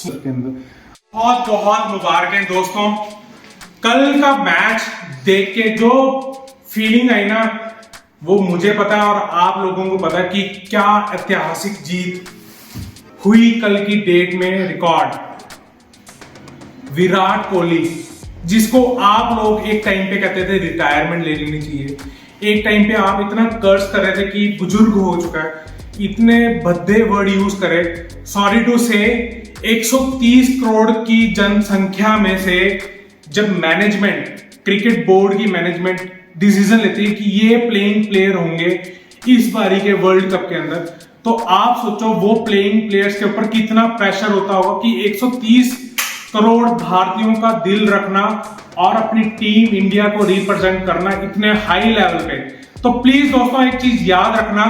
बहुत बहुत मुबारक दोस्तों। कल का मैच देख के जो फीलिंग आई ना, वो मुझे पता है और आप लोगों को पता है कि क्या ऐतिहासिक जीत हुई कल की डेट में। रिकॉर्ड विराट कोहली, जिसको आप लोग एक टाइम पे कहते थे रिटायरमेंट ले लेनी चाहिए, एक टाइम पे आप इतना कर्ज कर रहे थे कि बुजुर्ग हो चुका है, इतने भद्दे वर्ड यूज करे, सॉरी टू से 130 करोड़ की जनसंख्या में से जब मैनेजमेंट, क्रिकेट बोर्ड की मैनेजमेंट डिसीजन लेती है कि ये प्लेइंग प्लेयर होंगे इस बारी के वर्ल्ड कप के अंदर, तो आप सोचो वो प्लेइंग प्लेयर्स के ऊपर कितना प्रेशर होता होगा कि 130 करोड़ भारतीयों का दिल रखना और अपनी टीम इंडिया को रिप्रेजेंट करना इतने हाई लेवल पे। तो प्लीज दोस्तों एक चीज याद रखना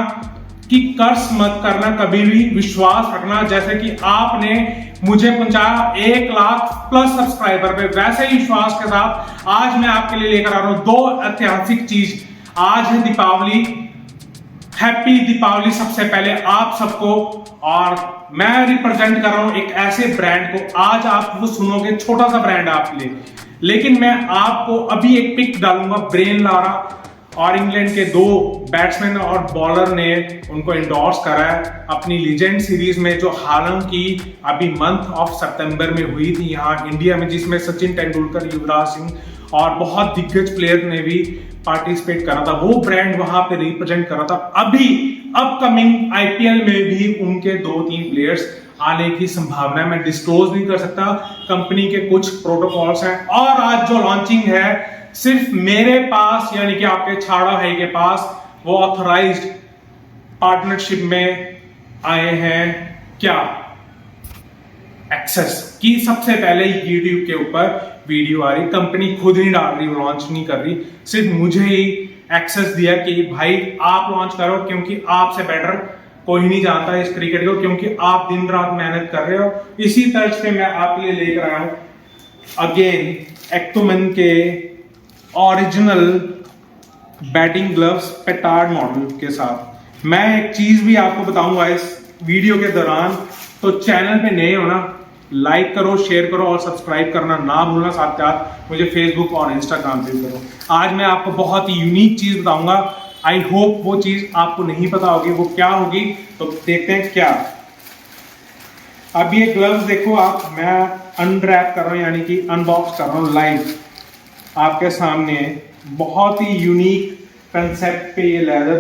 कि कर्ज मत करना, कभी भी विश्वास रखना। जैसे कि आपने मुझे पहुंचाया 1 लाख प्लस सब्सक्राइबर पे, वैसे ही विश्वास के साथ आज मैं आपके लिए लेकर आ रहा हूं 2 ऐतिहासिक चीज। आज है दीपावली, हैप्पी दीपावली सबसे पहले आप सबको। और मैं रिप्रेजेंट कर रहा हूं एक ऐसे ब्रांड को, आज आप वो सुनोगे, छोटा सा ब्रांड आपके लिए, लेकिन मैं आपको अभी एक पिक डालूंगा। ब्रेन लारा और इंग्लैंड के 2 बैट्समैन और बॉलर ने उनको इंडोर्स करा है अपनी लीजेंड सीरीज में, जो हालांकि अभी मंथ ऑफ सितंबर में हुई थी यहाँ इंडिया में, जिसमें सचिन तेंदुलकर, युवराज सिंह और बहुत दिग्गज प्लेयर ने भी पार्टिसिपेट करा था। वो ब्रांड वहां पे रिप्रेजेंट करा था। अभी अपकमिंग आईपीएल में भी उनके 2-3 प्लेयर्स आने की संभावना है। मैं डिस्क्लोज नहीं कर सकता, कंपनी के कुछ प्रोटोकॉल्स हैं। और आज जो लॉन्चिंग है सिर्फ मेरे पास, यानी कि आपके छाड़ा भाई के पास, वो ऑथराइज्ड पार्टनरशिप में आए हैं क्या, एक्सेस की सबसे पहले यूट्यूब के ऊपर वीडियो आ रही, कंपनी खुद नहीं डाल रही, लॉन्च नहीं कर रही, सिर्फ मुझे ही एक्सेस दिया कि भाई आप लॉन्च करो, क्योंकि आपसे बेटर कोई नहीं जानता इस क्रिकेट को, क्योंकि आप दिन रात मेहनत कर रहे हो। इसी तर्ज पे मैं आपके लिए लेकर आया हूं अगेन एक्टोमन के ओरिजिनल बैटिंग ग्लव्स पेटार्ड मॉडल के साथ। मैं एक चीज भी आपको बताऊंगा इस वीडियो के दौरान, तो चैनल पे नए हो ना, लाइक करो, शेयर करो और सब्सक्राइब करना ना भूलना। साथ साथ मुझे फेसबुक और इंस्टाग्राम पे करो। आज मैं आपको बहुत ही यूनिक चीज बताऊंगा, आई होप वो चीज आपको नहीं पता होगी, वो क्या होगी, तो देखते हैं क्या। अब ये ग्लव्स देखो आप, मैं अनरैप कर रहा हूं, यानी कि अनबॉक्स कर रहा हूं लाइव आपके सामने। बहुत ही यूनिक कंसेप्ट पे ये लेदर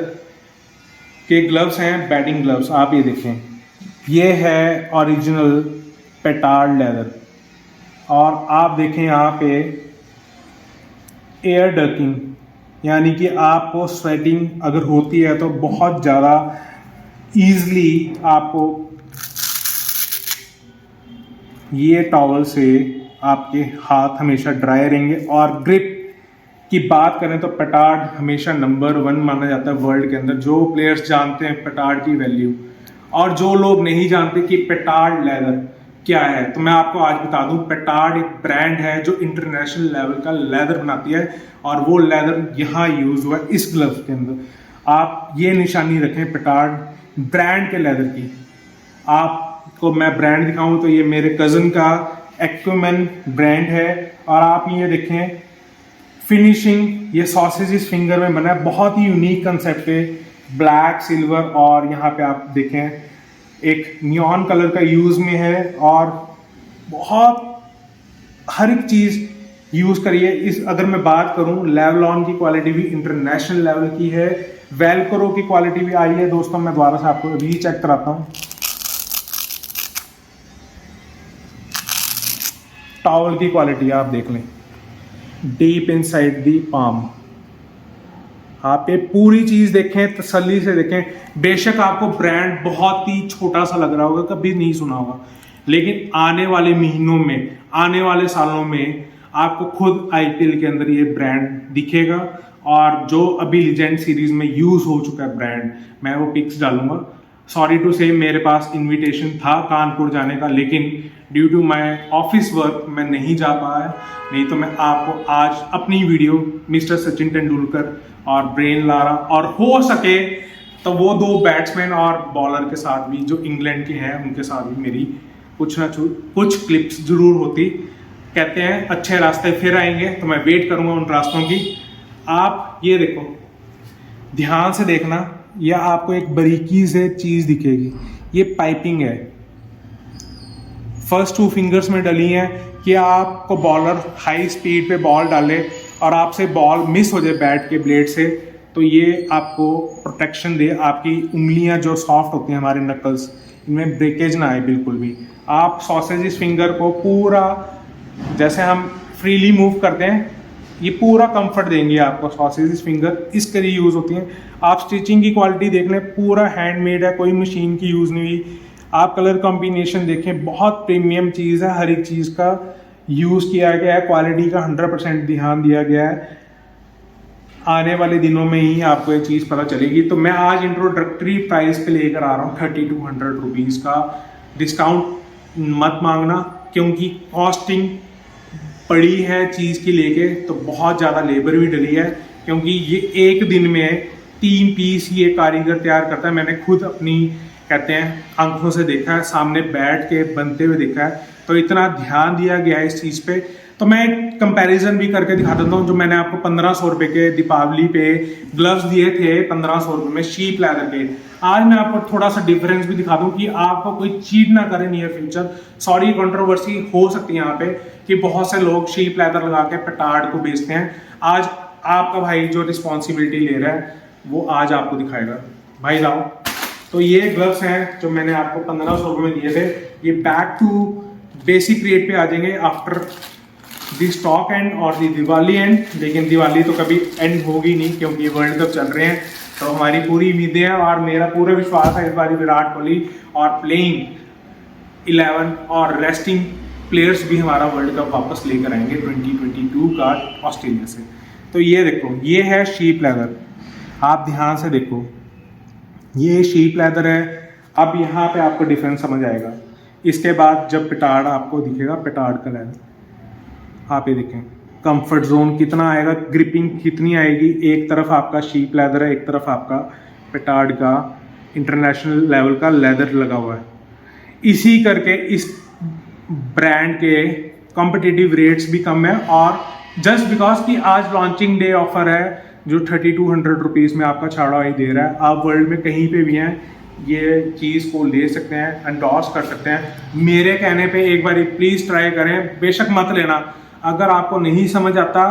के ग्लव्स हैं, बैटिंग ग्लव्स। आप ये देखें, ये है ओरिजिनल पेटार्ड लेदर। और आप देखें यहाँ पे एयर डकिंग, यानी कि आपको स्वेटिंग अगर होती है तो बहुत ज़्यादा ईजली आपको ये टॉवल से आपके हाथ हमेशा ड्राई रहेंगे। और ग्रिप की बात करें तो पेटार्ड हमेशा नंबर 1 माना जाता है वर्ल्ड के अंदर। जो प्लेयर्स जानते हैं पेटार्ड की वैल्यू, और जो लोग नहीं जानते कि पेटार्ड लेदर क्या है, तो मैं आपको आज बता दूं। पेटार्ड एक ब्रांड है जो इंटरनेशनल लेवल का लेदर बनाती है, और वो लेदर यहाँ यूज हुआ है इस ग्लव्स के अंदर। आप ये निशानी रखें पेटार्ड ब्रांड के लेदर की। आपको मैं ब्रांड दिखाऊं तो ये मेरे कजन का एक्टोमन ब्रांड है। और आप ये देखें फिनिशिंग, ये सॉसेज फिंगर में बना है, बहुत ही यूनिक कंसेप्ट है, ब्लैक, सिल्वर, और यहाँ पे आप देखें एक नियॉन कलर का यूज में है। और बहुत हर एक चीज यूज करिए इस। अगर मैं बात करूं, लेवलॉन की क्वालिटी भी इंटरनेशनल लेवल की है, वेलक्रो की क्वालिटी भी आई है दोस्तों। मैं दोबारा से आपको अभी चेक कराता हूं। टॉवल की क्वालिटी आप देख लें, डीप इनसाइड दी पाम। आप ये पूरी चीज देखें, तसल्ली से देखें। बेशक आपको ब्रांड बहुत ही छोटा सा लग रहा होगा, कभी नहीं सुना होगा, लेकिन आने वाले महीनों में, आने वाले सालों में आपको खुद आईपीएल के अंदर ये ब्रांड दिखेगा। और जो अभी लीजेंड सीरीज में यूज हो चुका है ब्रांड, मैं वो पिक्स डालूंगा। सॉरी टू से मेरे पास इनविटेशन था कानपुर जाने का, लेकिन due to my office work मैं नहीं जा पाया। नहीं तो मैं आपको आज अपनी वीडियो मिस्टर सचिन तेंदुलकर और ब्रेन लारा, और हो सके तो वो 2 बैट्समैन और बॉलर के साथ भी जो इंग्लैंड के हैं, उनके साथ भी मेरी कुछ क्लिप्स जरूर होती। कहते हैं अच्छे रास्ते फिर आएंगे, तो मैं वेट करूंगा उन रास्तों की। आप ये देखो, ध्यान से देखना, यह आपको एक बारीकी से चीज दिखेगी। ये पाइपिंग है, फर्स्ट 2 फिंगर्स में डली है कि आपको बॉलर हाई स्पीड पे बॉल डाले और आपसे बॉल मिस हो जाए बैट के ब्लेड से, तो ये आपको प्रोटेक्शन दे। आपकी उंगलियां जो सॉफ्ट होती हैं, हमारे नकल्स, इनमें ब्रेकेज ना आए बिल्कुल भी। आप सॉसेज फिंगर को पूरा, जैसे हम फ्रीली मूव करते हैं, ये पूरा कंफर्ट देंगे आपको। सॉसेज फिंगर इसके लिए यूज़ होती हैं। आप स्टिचिंग की क्वालिटी देख लें, पूरा हैंडमेड है, कोई मशीन की यूज़ नहीं हुई। आप कलर कॉम्बिनेशन देखें, बहुत प्रीमियम चीज़ है, हर एक चीज़ का यूज़ किया गया है, क्वालिटी का 100% ध्यान दिया गया है। आने वाले दिनों में ही आपको ये चीज़ पता चलेगी। तो मैं आज इंट्रोडक्टरी प्राइस पे लेकर आ रहा हूँ 3200 रुपीज़ का। डिस्काउंट मत मांगना, क्योंकि कॉस्टिंग पड़ी है चीज़ की लेके, तो बहुत ज़्यादा लेबर भी डली है, क्योंकि ये एक दिन में 3 पीस ये कारीगर तैयार करता है। मैंने खुद अपनी, कहते हैं, आंखों से देखा है, सामने बैठ के बनते हुए देखा है। तो इतना ध्यान दिया गया है इस चीज़ पे। तो मैं एक कंपैरिजन भी करके दिखा देता हूँ। जो मैंने आपको 1500 रुपये के दीपावली पे ग्लव्स दिए थे 1500 रुपये में शीप लेदर के, आज मैं आपको थोड़ा सा डिफरेंस भी दिखा दूं कि आपको कोई चीट ना करे नियर फ्यूचर। सॉरी, कंट्रोवर्सी हो सकती है यहाँ पे कि बहुत से लोग शीप लेदर लगा के पेटार्ड को बेचते हैं। आज आपका भाई जो रिस्पॉन्सिबिलिटी ले रहा है वो आज आपको दिखाएगा। भाई लाओ। तो ये ग्लव्स हैं जो मैंने आपको 1500 रुपये में दिए थे। ये बैक टू बेसिक रेट पे आ जाएंगे आफ्टर दी स्टॉक एंड और दी दिवाली एंड। लेकिन दिवाली तो कभी एंड होगी नहीं, क्योंकि वर्ल्ड कप चल रहे हैं। तो हमारी पूरी उम्मीदें हैं और मेरा पूरा विश्वास है इस बार विराट कोहली और प्लेइंग 11 और रेस्टिंग प्लेयर्स भी हमारा वर्ल्ड कप वापस लेकर आएंगे 2022 का ऑस्ट्रेलिया से। तो ये देखो, ये है शीप लेदर। आप ध्यान से देखो, ये शीप लेदर है। अब यहाँ पे आपको डिफरेंस समझ आएगा। इसके बाद जब पेटार्ड आपको दिखेगा, पेटार्ड का लेदर, आप ये देखें कंफर्ट जोन कितना आएगा, ग्रिपिंग कितनी आएगी। एक तरफ आपका शीप लेदर है, एक तरफ आपका पेटार्ड का इंटरनेशनल लेवल का लेदर लगा हुआ है। इसी करके इस ब्रांड के कॉम्पिटिटिव रेट्स भी कम है। और जस्ट बिकॉज कि आज लॉन्चिंग डे ऑफर है जो 3200 रुपीज़ में आपका छाड़ा ही दे रहा है। आप वर्ल्ड में कहीं पे भी हैं, ये चीज़ को ले सकते हैं, एंडोर्स कर सकते हैं। मेरे कहने पे एक बार प्लीज़ ट्राई करें, बेशक मत लेना। अगर आपको नहीं समझ आता,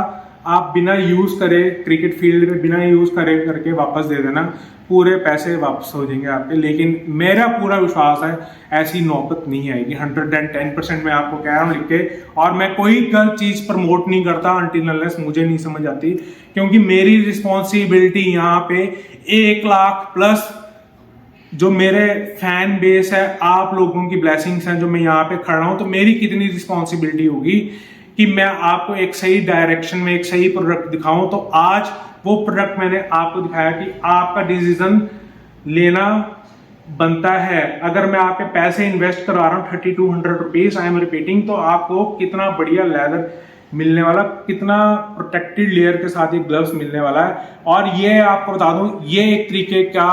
आप बिना यूज़ करे क्रिकेट फील्ड में बिना यूज़ करे करके वापस दे देना, पूरे पैसे वापस हो जाएंगे आपके। लेकिन मेरा पूरा विश्वास है ऐसी नौबत नहीं आएगी। 110% मैं आपको कह रहा हूँ लिख के। और मैं कोई गलत चीज़ प्रमोट नहीं करता अनटिल अनलेस मुझे नहीं समझ आती, क्योंकि मेरी रिस्पॉन्सिबिलिटी यहाँ पे 1 लाख प्लस जो मेरे फैन बेस है, आप लोगों की ब्लेसिंग्स हैं जो मैं यहाँ पे खड़ा हूँ, तो मेरी कितनी रिस्पॉन्सिबिलिटी होगी कि मैं आपको एक सही डायरेक्शन में एक सही प्रोडक्ट दिखाऊं। तो आज वो प्रोडक्ट मैंने आपको दिखाया कि आपका डिसीजन लेना बनता है। अगर मैं आपके पैसे इन्वेस्ट करवा रहा हूँ 3200 रुपीज़, आई एम रिपीटिंग, तो आपको कितना बढ़िया लेदर मिलने वाला, कितना प्रोटेक्टेड लेयर के साथ ये ग्लव्स मिलने वाला है। और ये आपको बता दूं, ये एक तरीके का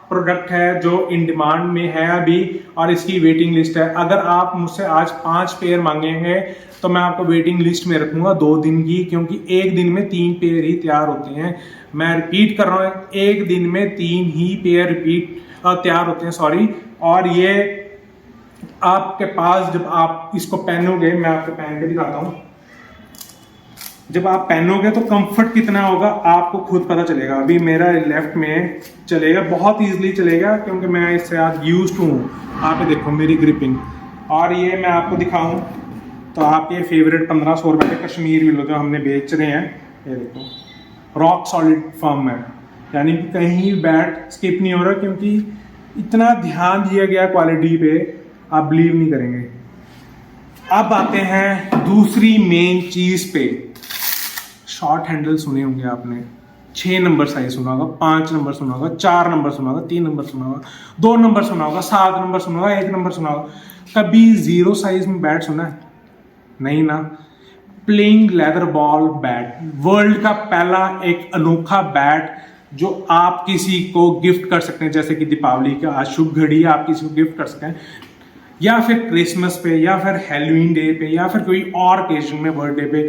प्रोडक्ट है जो इन डिमांड में है अभी, और इसकी वेटिंग लिस्ट है। अगर आप मुझसे आज 5 पेयर मांगेंगे तो मैं आपको वेटिंग लिस्ट में रखूंगा 2 दिन की, क्योंकि एक दिन में 3 पेयर ही तैयार होते हैं। मैं रिपीट कर रहा हूँ, एक दिन में 3 ही पेयर तैयार होते हैं, सॉरी। और ये आपके पास जब आप इसको पहनोगे, मैं आपको पहन के दिखाता हूँ, जब आप पहनोगे तो कंफर्ट कितना होगा आपको खुद पता चलेगा। अभी मेरा लेफ्ट में चलेगा, बहुत इजीली चलेगा, क्योंकि मैं इससे आज यूज्ड हूँ। आप ये देखो मेरी ग्रिपिंग। और ये मैं आपको दिखाऊं तो आपके फेवरेट 1500 रुपये के कश्मीर विलो जो हमने बेच रहे हैं, ये देखो रॉक सॉलिड फर्म है, यानी कि कहीं बैट स्किप नहीं हो रहा, क्योंकि इतना ध्यान दिया गया क्वालिटी पे, आप बिलीव नहीं करेंगे। अब आते हैं दूसरी मेन चीज पे। शॉर्ट हैंडल सुने होंगे आपने, 6 नंबर साइज सुना होगा, 5 नंबर सुना होगा, 4 नंबर सुना होगा, 3 नंबर सुना होगा, 2 नंबर सुना होगा, 7 नंबर सुना होगा, 1 नंबर सुना होगा। कभी 0 साइज में बैट सुना है? नहीं ना। Playing leather ball bat, world का पहला एक अनोखा बैट जो आप किसी को गिफ्ट कर सकते हैं, जैसे कि दीपावली का आज शुभ घड़ी है, आप किसी को गिफ्ट कर सकते हैं। या फिर क्रिसमस पे या फिर हैलोवीन डे पे या फिर कोई और ओकेजन में, बर्थडे पे,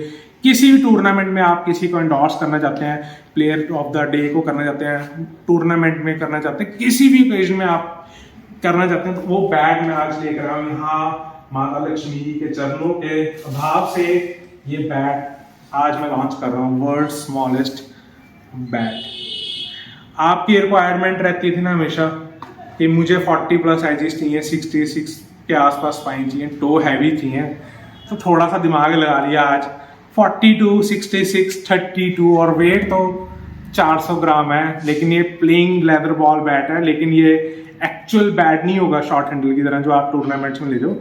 किसी भी टूर्नामेंट में आप किसी को एंडोर्स करना चाहते हैं, प्लेयर ऑफ द डे को करना चाहते हैं, टूर्नामेंट में करना चाहते हैं, किसी भी ओकेजन में आप करना चाहते हैं, तो वो बैग मैं आज लेकर आया हूँ। यहाँ माता लक्ष्मी के चरणों के अभाव से ये बैग आज मैं लॉन्च कर रहा हूँ, वर्ल्ड स्मॉलेस्ट बैग। आपकी रिक्वायरमेंट रहती थी ना हमेशा कि मुझे 40+ एजेस चाहिए, 66 के आसपास स्पाइन चाहिए, टो हैवी चाहिए, तो थोड़ा सा दिमाग लगा लिया आज 42, 66, 32 और वेट तो 400 ग्राम है। लेकिन ये प्लेइंग लेदर बॉल बैट है, लेकिन ये एक्चुअल बैट नहीं होगा शॉर्ट हैंडल की तरह जो आप टूर्नामेंट्स में ले जाओ।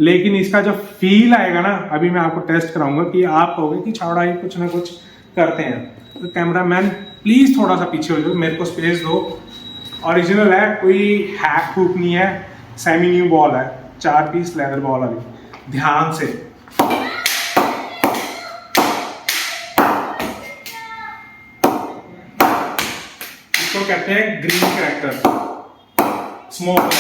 लेकिन इसका जो फील आएगा ना, अभी मैं आपको टेस्ट कराऊंगा कि आप कहोगे कि छावड़ा ये कुछ ना कुछ करते हैं। तो कैमरामैन प्लीज थोड़ा सा पीछे हो जाओ, मेरे को स्पेस दो। ओरिजिनल है, कोई हैक हुक नहीं है, सेमी न्यू बॉल है, 4 पीस लेदर बॉल वाली। ध्यान से इसको कहते हैं ग्रीन क्रैकर, स्मोक।